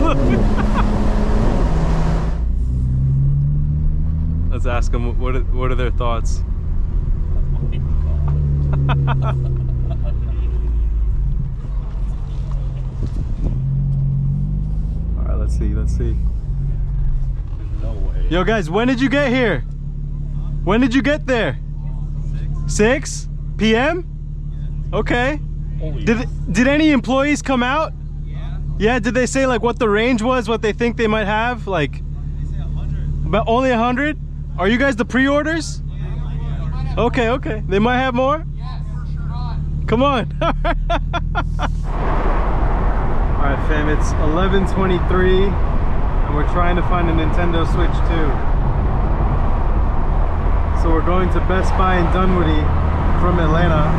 looking. Let's ask them what are their thoughts. All right, let's see. No way. Yo, guys, when did you get here? When did you get there? 6 p.m. Okay. Did any employees come out? Yeah. Did they say like what the range was, what they think they might have? Like, They say 100. but only 100? Are you guys the pre-orders? Okay. They might have more? Yes, for sure on. Come on. All right, fam, it's 11:23 and we're trying to find a Nintendo Switch 2. So we're going to Best Buy in Dunwoody from Atlanta.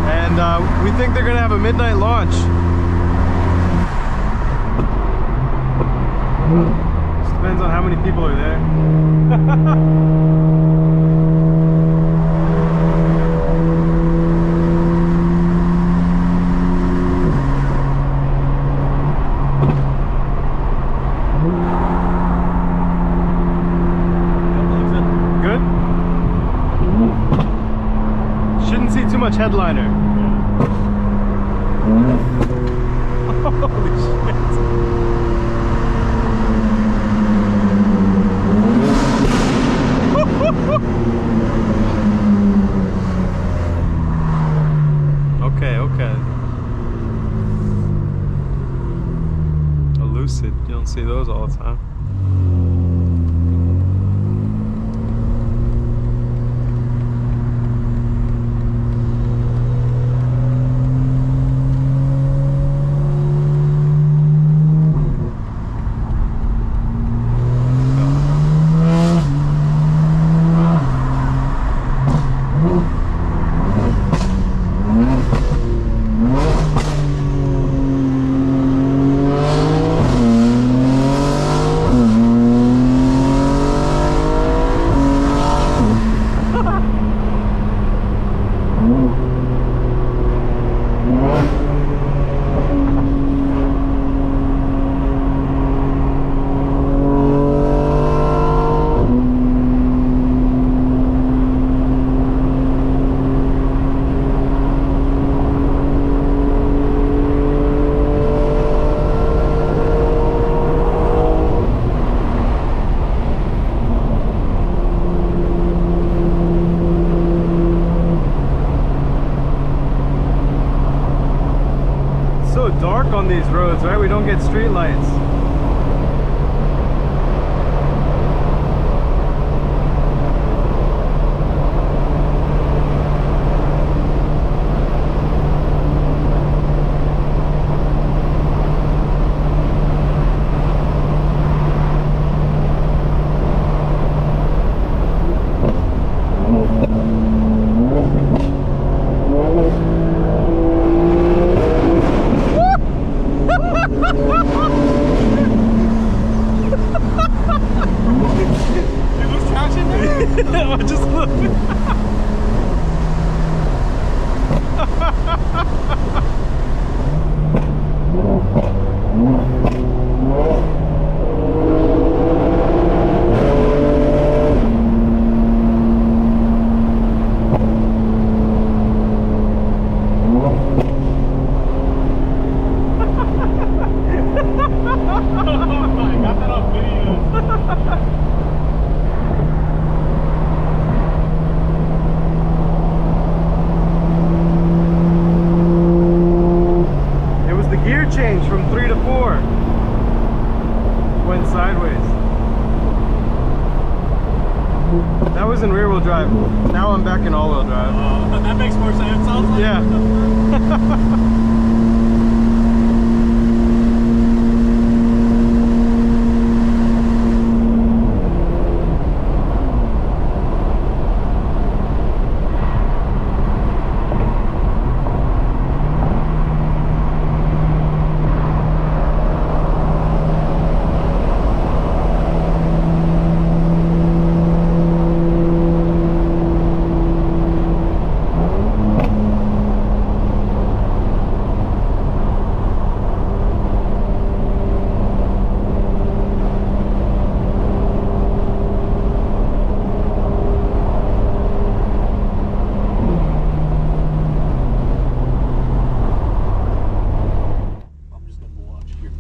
And we think they're gonna have a midnight launch. Just depends on how many people are there. Good? Shouldn't see too much headliner. Holy shit. Okay. A Lucid, you don't see those all the time. Dark on these roads, right? We don't get street lights. I just looked. I got that on video. Gear change from 3 to 4. Went sideways. That was in rear wheel drive. Now I'm back in all wheel drive. That makes more sense. Sounds like yeah.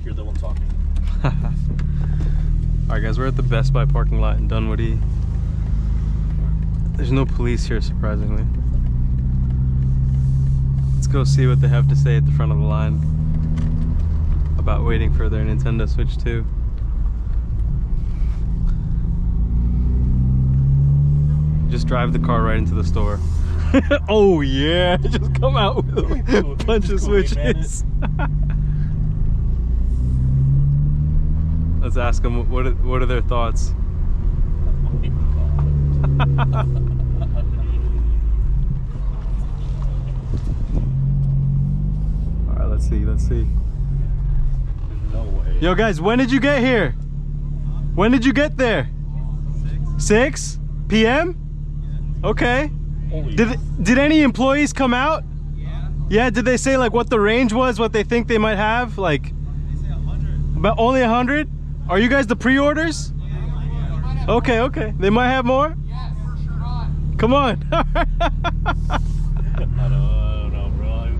you're the one talking. Alright guys, we're at the Best Buy parking lot in Dunwoody. There's no police here, surprisingly. Let's go see what they have to say at the front of the line about waiting for their Nintendo Switch 2. Just drive the car right into the store. Oh yeah, just come out with a bunch of Switches. Let's ask them what are their thoughts. All right, let's see. No way. Yo guys, when did you get here? When did you get there? 6 p.m. Okay. Did any employees come out? Yeah, did they say like what the range was, what they think they might have? Like, They say 100. but only 100? Are you guys the pre-orders? Okay. They might have more? Yes, for sure on. Come on. I don't know, bro.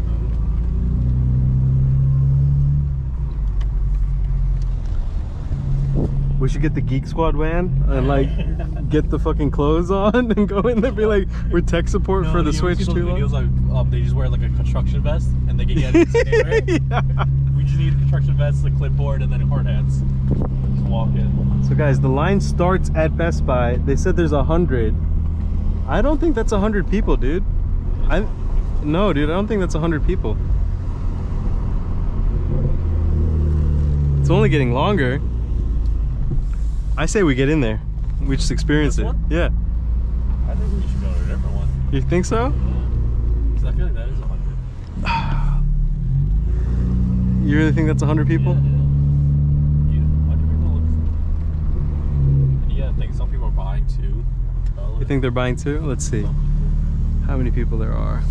We should get the Geek Squad van and like get the fucking clothes on and go in there and be like, we're tech support for the Switch 2. Videos like they just wear like a construction vest and they can get it anywhere. Yeah. We just need a construction vest, a clipboard, and then hard hats. Just walk in. So guys, the line starts at Best Buy. They said there's 100. I don't think that's 100 people, dude. No, dude, I don't think that's 100 people. It's only getting longer. I say we get in there. We just experience This it. one? Yeah. I think we should go to a different one. You think so? Because I feel like that is 100. You really think that's 100 people? Yeah. 100 people looks. And yeah, I think some people are buying too. You think they're buying too? Let's see how many people there are.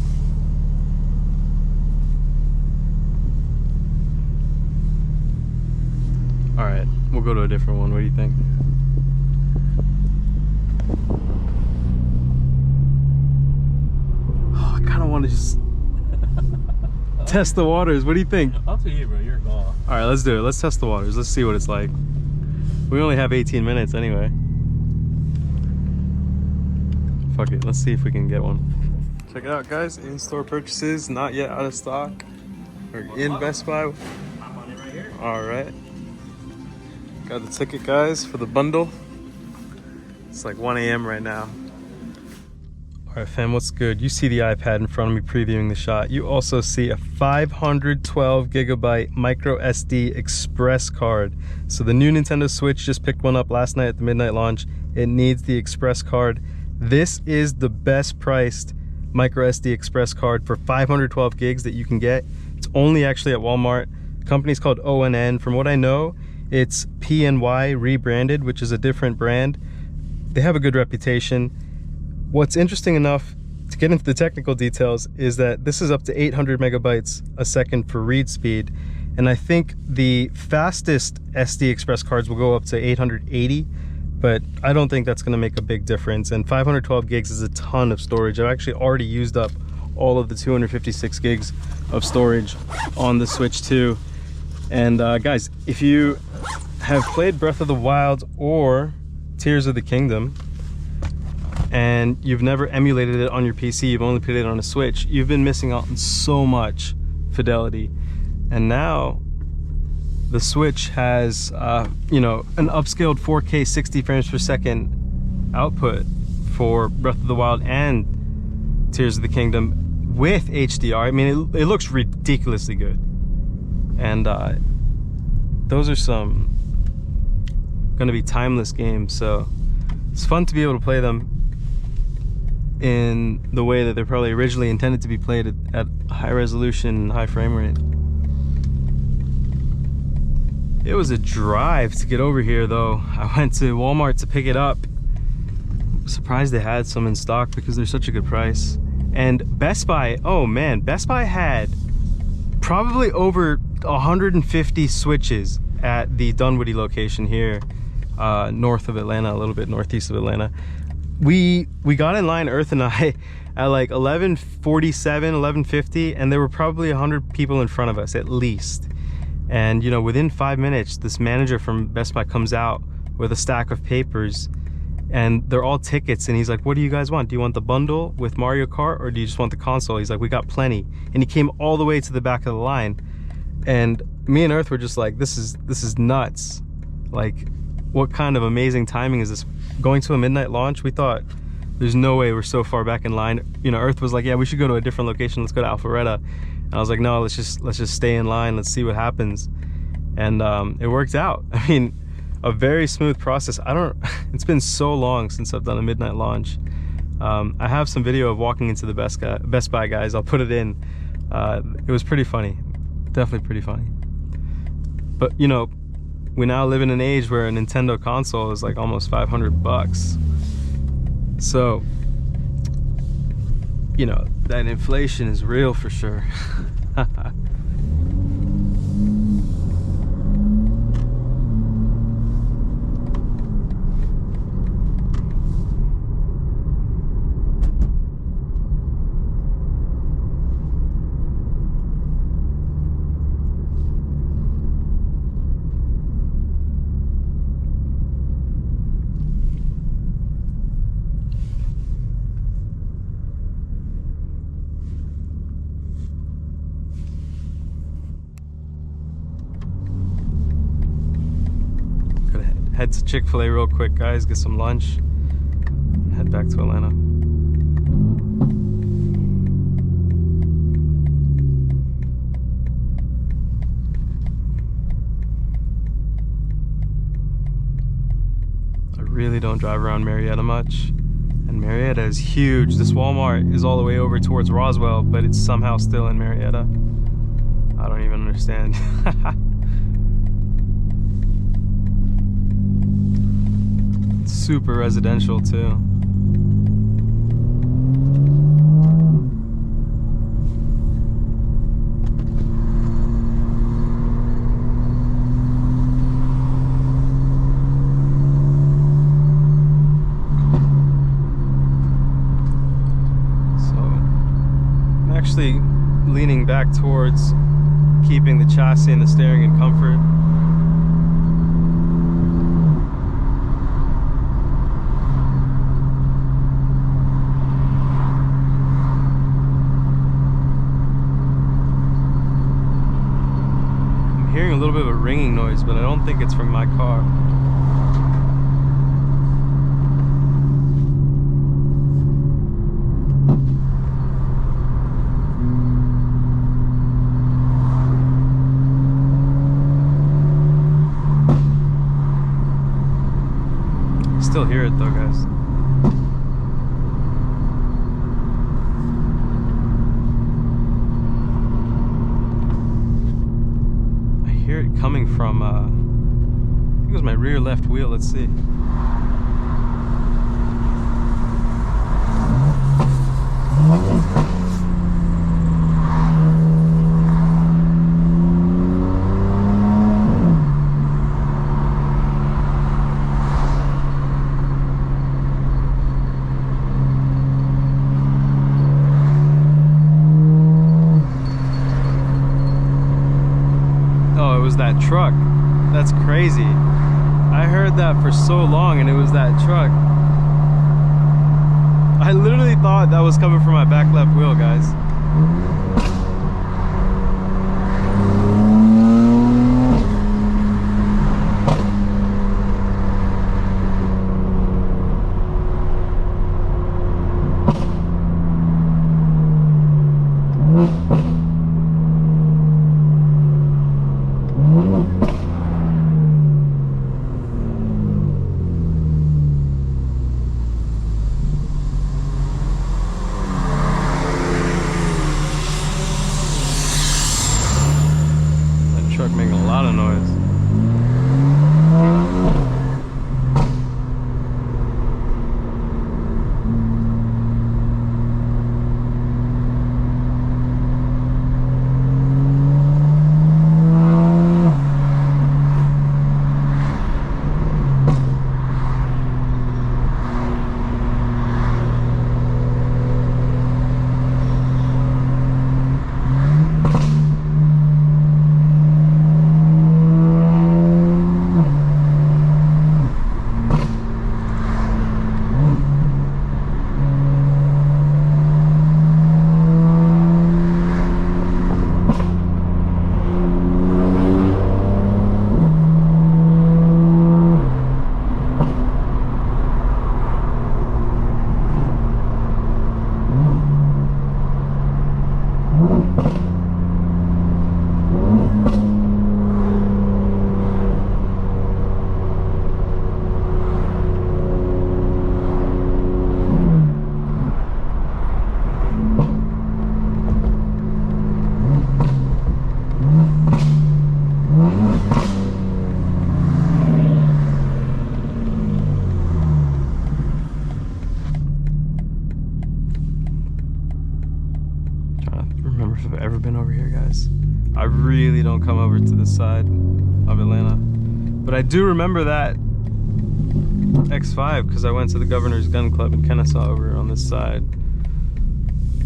All right, we'll go to a different one. What do you think? Oh, I kind of want to just test the waters. What do you think? Up to you, bro. You're gone. All right, let's do it. Let's test the waters. Let's see what it's like. We only have 18 minutes anyway. Fuck it. Let's see if we can get one. Check it out, guys. In-store purchases, not yet out of stock. We're in Best Buy. I'm on it right here. All right. Got the ticket, guys, for the bundle. It's like 1 a.m. right now. All right, fam, what's good? You see the iPad in front of me previewing the shot. You also see a 512 gigabyte micro SD express card. So the new Nintendo Switch just picked one up last night at the midnight launch. It needs the express card. This is the best priced micro SD express card for 512 gigs that you can get. It's only actually at Walmart. The company's called ONN. From what I know, it's PNY rebranded, which is a different brand. They have a good reputation. What's interesting enough to get into the technical details is that this is up to 800 megabytes a second for read speed. And I think the fastest SD express cards will go up to 880, but I don't think that's gonna make a big difference. And 512 gigs is a ton of storage. I've actually already used up all of the 256 gigs of storage on the Switch 2. And guys, if you have played Breath of the Wild or Tears of the Kingdom and you've never emulated it on your PC, you've only played it on a Switch, you've been missing out on so much fidelity. And now the Switch has you know, an upscaled 4K 60 frames per second output for Breath of the Wild and Tears of the Kingdom with HDR. I mean, it looks ridiculously good. And those are some gonna be timeless games, so it's fun to be able to play them in the way that they're probably originally intended to be played at high resolution, high frame rate. It was a drive to get over here though. I went to Walmart to pick it up. I'm surprised they had some in stock because they're such a good price. And Best Buy, oh man, Best Buy had probably over 150 Switches at the Dunwoody location here, north of Atlanta, a little bit northeast of Atlanta. We got in line, Earth and I, at like 11:47, 11:50, and there were probably 100 people in front of us at least. And you know, within 5 minutes, this manager from Best Buy comes out with a stack of papers, and they're all tickets. And he's like, what do you guys want? Do you want the bundle with Mario Kart, or do you just want the console? He's like, we got plenty. And he came all the way to the back of the line. And me and Earth were just like, this is nuts. Like, what kind of amazing timing is this? Going to a midnight launch, we thought, there's no way we're so far back in line. You know, Earth was like, yeah, we should go to a different location. Let's go to Alpharetta. And I was like, no, let's just stay in line. Let's see what happens. And it worked out. I mean, a very smooth process. It's been so long since I've done a midnight launch. I have some video of walking into the Best Buy, guys. I'll put it in. It was pretty funny. Definitely pretty funny. But you know, we now live in an age where a Nintendo console is like almost $500. So, you know, that inflation is real for sure. Head to Chick-fil-A real quick, guys, get some lunch, and head back to Atlanta. I really don't drive around Marietta much, and Marietta is huge. This Walmart is all the way over towards Roswell, but it's somehow still in Marietta. I don't even understand. Super residential too. So I'm actually leaning back towards keeping the chassis and the steering in comfort. Hearing a little bit of a ringing noise, but I don't think it's from my car. Still hear it though, guys. Coming from, I think it was my rear left wheel. Let's see. That truck. That's crazy. I heard that for so long and it was that truck. I literally thought that was coming from my back left wheel, guys. don't come over to this side of Atlanta. But I do remember that X5 because I went to the Governor's Gun Club in Kennesaw over on this side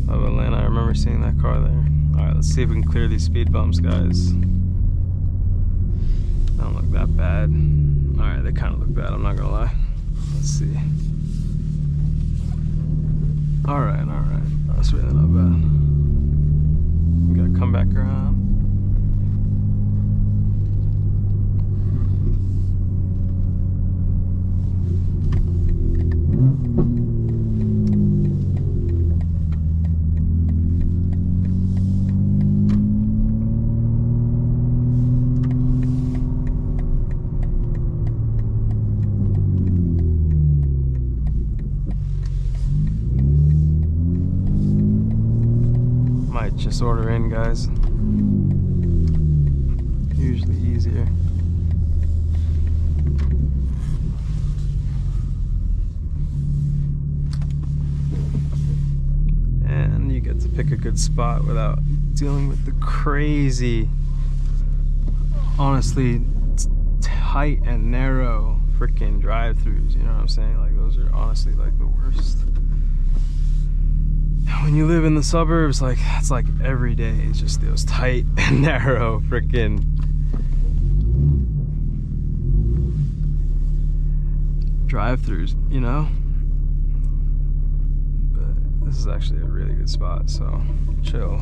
of Atlanta. I remember seeing that car there. Alright, let's see if we can clear these speed bumps, guys. They don't look that bad. Alright, they kind of look bad, I'm not gonna lie. Let's see. Alright, that's really not bad. We gotta come back around. Just order in, guys. Usually easier. And you get to pick a good spot without dealing with the crazy, honestly, tight and narrow freaking drive-throughs. You know what I'm saying? Like, those are honestly like the worst. When you live in the suburbs, like, that's like every day. It's just those tight and narrow freaking drive-throughs, you know? But this is actually a really good spot, so chill.